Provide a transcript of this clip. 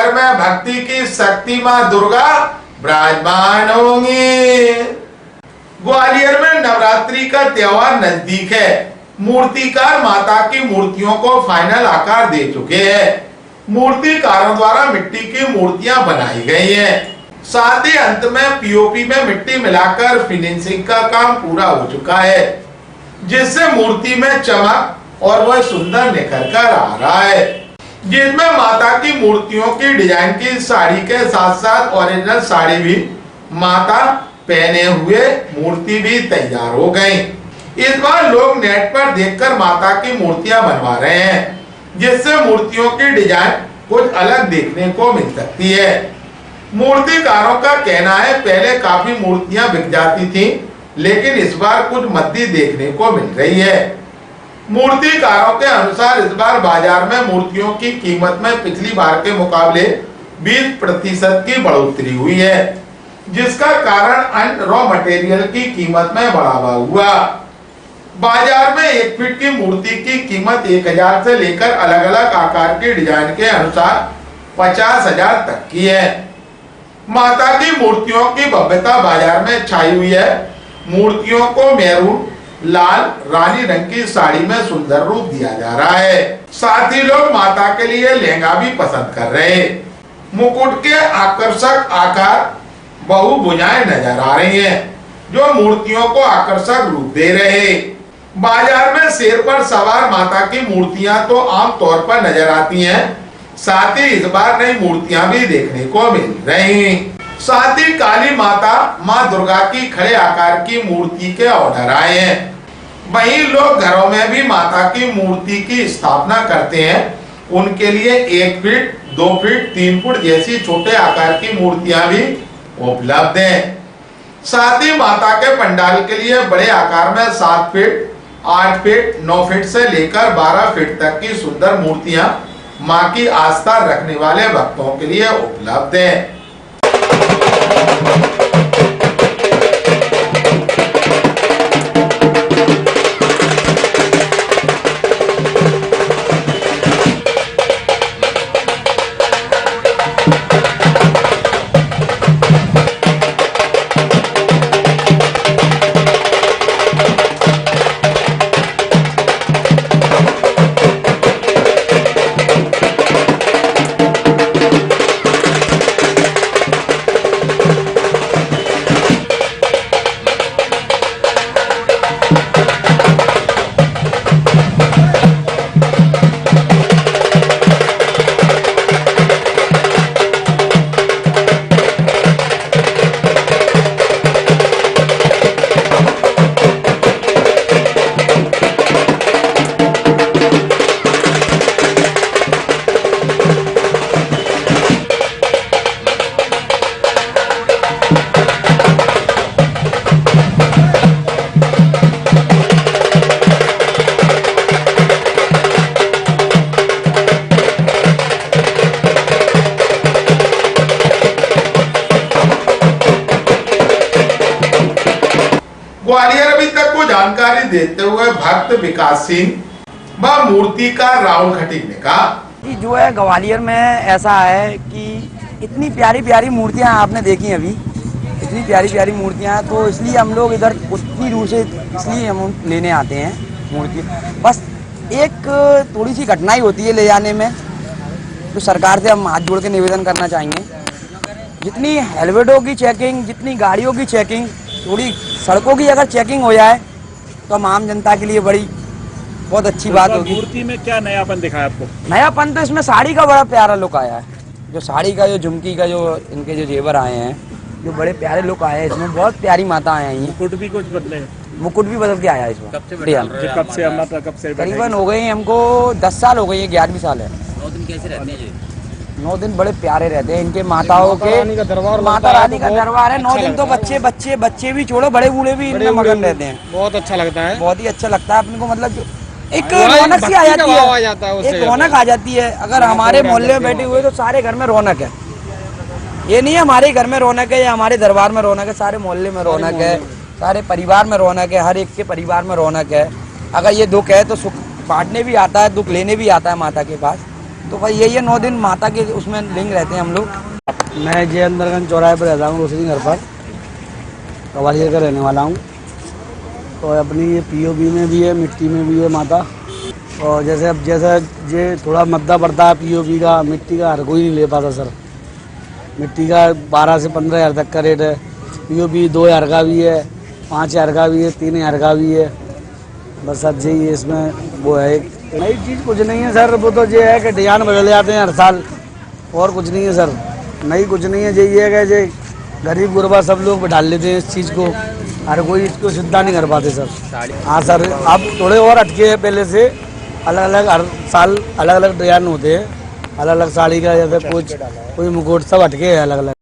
घर में भक्ति की शक्ति मां दुर्गा विराजमान होंगी। ग्वालियर में नवरात्रि का त्योहार नजदीक है। मूर्तिकार माता की मूर्तियों को फाइनल आकार दे चुके हैं। मूर्तिकारों द्वारा मिट्टी की मूर्तियां बनाई गई हैं। साथ ही अंत में पीओपी में मिट्टी मिलाकर फिनिशिंग का काम पूरा हो चुका है, जिससे मूर्ति में चमक और वह सुंदर निखर कर आ रहा है। जिसमें माता की मूर्तियों की डिजाइन की साड़ी के साथ साथ ओरिजिनल साड़ी भी माता पहने हुए मूर्ति भी तैयार हो गई। इस बार लोग नेट पर देखकर माता की मूर्तियां बनवा रहे हैं, जिससे मूर्तियों की डिजाइन कुछ अलग देखने को मिल सकती है। मूर्तिकारों का कहना है पहले काफी मूर्तियां बिक जाती थीं, लेकिन इस बार कुछ मद्दी देखने को मिल रही है। मूर्तिकारों के अनुसार इस बार बाजार में मूर्तियों की कीमत में पिछली बार के मुकाबले 20% की बढ़ोतरी हुई है, जिसका कारण अन्य रॉ मटेरियल की कीमत में बढ़ावा हुआ। बाजार में 1 फीट की मूर्ति की कीमत 1000 से लेकर अलग अलग आकार के डिजाइन के अनुसार 50,000 तक की है। माता की मूर्तियों की भव्यता बाजार में छाई हुई है। मूर्तियों को मैरून, लाल, रानी रंग की साड़ी में सुंदर रूप दिया जा रहा है। साथ ही लोग माता के लिए लहंगा भी पसंद कर रहे हैं। मुकुट के आकर्षक आकार बहुभुजाएं नजर आ रही हैं, जो मूर्तियों को आकर्षक रूप दे रहे हैं। बाजार में शेर पर सवार माता की मूर्तियां तो आमतौर पर नजर आती हैं, साथ ही इस बार नई मूर्तियां भी देखने को मिल रही। साथ ही काली माता मां दुर्गा की खड़े आकार की मूर्ति के ऑर्डर आए हैं। वहीं लोग घरों में भी माता की मूर्ति की स्थापना करते हैं। उनके लिए 1 फीट, 2 फीट, 3 फुट जैसी छोटे आकार की मूर्तियां भी उपलब्ध हैं। साथ ही माता के पंडाल के लिए बड़े आकार में 7 फीट, 8 फीट, 9 फीट से लेकर 12 फीट तक की सुंदर मूर्तियां मां की आस्था रखने वाले भक्तों के लिए उपलब्ध हैं। ग्वालियर अभी तक को जानकारी देते हुए भक्त विकास सिंह व मूर्तिकार राहुल खटीक ने कहा कि जो है ग्वालियर में ऐसा है कि इतनी प्यारी प्यारी मूर्तियां आपने देखी अभी, इतनी प्यारी प्यारी मूर्तियां, तो इसलिए हम लोग इधर उतनी दूर से इसलिए हम लेने आते हैं मूर्ति। बस एक थोड़ी सी कठिनाई होती है ले जाने में, तो सरकार से हम हाथ जोड़ के निवेदन करना चाहेंगे, जितनी हेलमेटों की चेकिंग, जितनी गाड़ियों की चेकिंग, थोड़ी सड़कों की अगर चेकिंग हो जाए तो हम आम जनता के लिए बड़ी बहुत अच्छी बात होगी। मूर्ति में क्या नयापन दिखाया आपको? नयापन तो इसमें साड़ी का बड़ा प्यारा लुक आया है, जो साड़ी का जो झुमकी का जो इनके जो जेवर आए हैं, जो बड़े प्यारे लुक आए हैं, इसमें बहुत प्यारी माता आए हैं। मुकुट भी कुछ बदले, मुकुट भी बदल के आया है इसमें। कब से करीबन हो गए हमको 10 साल हो गए, 11वीं साल है। 9 दिन कैसे रहते हैं? 9 दिन बड़े प्यारे रहते हैं इनके माताओं के, माता रानी का दरबार है। 9 दिन तो बच्चे भी छोड़ो, बड़े बूढ़े भी इनमें मगन रहते हैं। बहुत अच्छा लगता है, बहुत ही अच्छा लगता है अपने को, मतलब एक रौनक सी आ जाती है, एक रौनक आ जाती है। अगर हमारे मोहल्ले में बैठे हुए तो सारे घर में रौनक है, ये नहीं है हमारे घर में रौनक है या हमारे दरबार में रौनक है, सारे मोहल्ले में रौनक है, सारे परिवार में रौनक है, हर एक के परिवार में रौनक है। अगर ये दुख है तो सुख बांटने भी आता है, दुख लेने भी आता है माता के पास। तो भाई यही है 9 दिन माता के उसमें लिंग रहते हैं हम लोग। मैं जय अंदरगंज चौराहे पर रहता हूँ, रोशनी घर पर ग्वालियर का रहने वाला हूँ। तो अपनी ये पीओपी में भी है, मिट्टी में भी है माता। और जैसे अब जैसा ये थोड़ा मद्दा पड़ता है पीओपी का, मिट्टी का हर कोई नहीं ले पाता सर। मिट्टी का 12 से 15 हज़ार तक का रेट है। पीओपी 2 हज़ार का भी है, 5 हज़ार का भी है, 3 हज़ार का भी है। बस अब यही इसमें वो है, नई चीज़ कुछ नहीं है सर। वो तो ये है कि डिजाइन बदल जाते हैं हर साल, और कुछ नहीं है सर। नई कुछ नहीं है, यही है कि ये गरीब गुरबा सब लोग डाल लेते हैं इस चीज़ को, हर कोई इसको सिद्धा नहीं कर पाते सर। हाँ सर, अब थोड़े और हटके हैं पहले से, अलग अलग हर साल अलग अलग डिजाइन होते हैं, अलग अलग साड़ी का, जैसे कुछ कोई मुकुट सब हटके है अलग अलग।